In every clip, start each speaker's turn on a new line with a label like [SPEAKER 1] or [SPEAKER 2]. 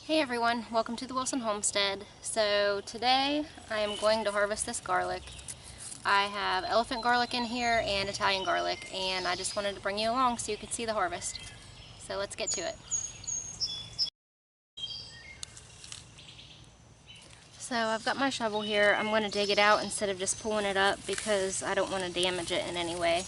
[SPEAKER 1] Hey everyone, welcome to the Wilson Homestead. So today I am going to harvest this garlic. I have elephant garlic in here and Italian garlic, and I just wanted to bring you along so you could see the harvest. So let's get to it. So I've got my shovel here. I'm going to dig it out instead of just pulling it up because I don't want to damage it in any way.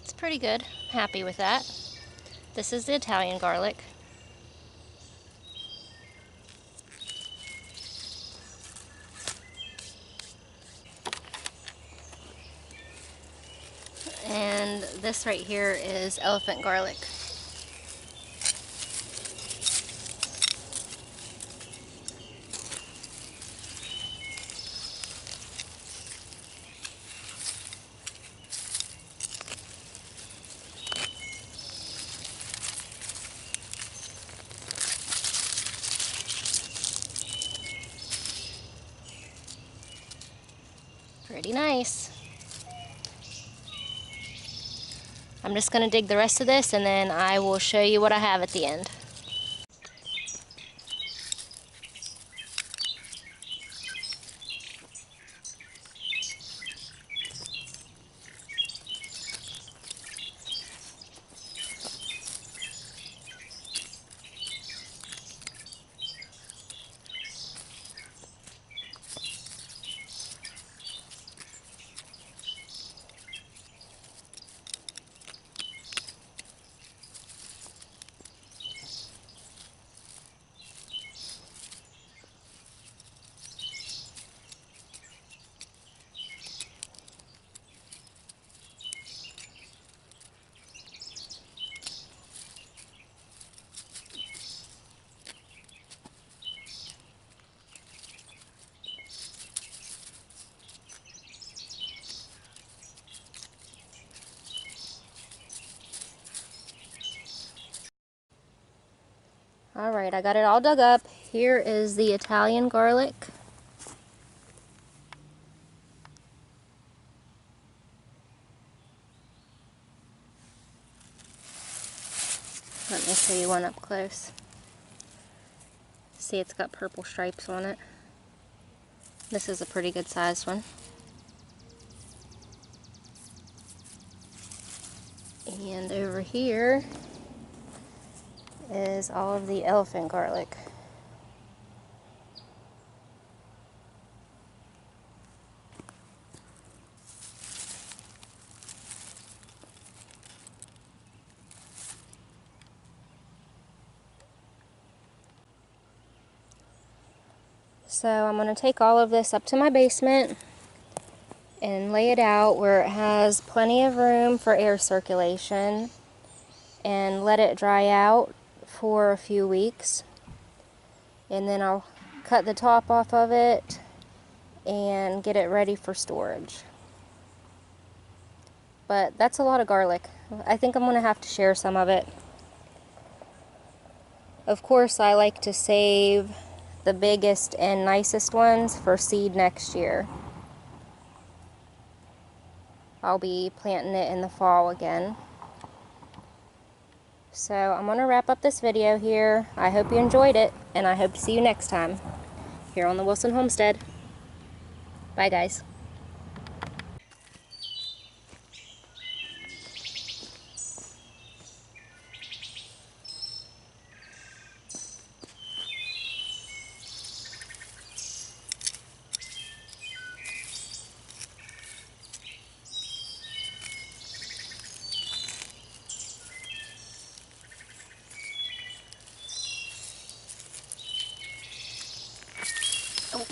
[SPEAKER 1] It's pretty good. I'm happy with that. This is the Italian garlic. And this right here is elephant garlic. Pretty nice. I'm just going to dig the rest of this and then I will show you what I have at the end. Alright, I got it all dug up. Here is the Italian garlic. Let me show you one up close. See, it's got purple stripes on it. This is a pretty good sized one. And over here is all of the elephant garlic. So I'm going to take all of this up to my basement and lay it out where it has plenty of room for air circulation and let it dry out for a few weeks. And then I'll cut the top off of it and get it ready for storage. But that's a lot of garlic. I think I'm going to have to share some of it. Of course, I like to save the biggest and nicest ones for seed next year. I'll be planting it in the fall again. So I'm going to wrap up this video here. I hope you enjoyed it, and I hope to see you next time here on the Wilson Homestead. Bye guys. Oh.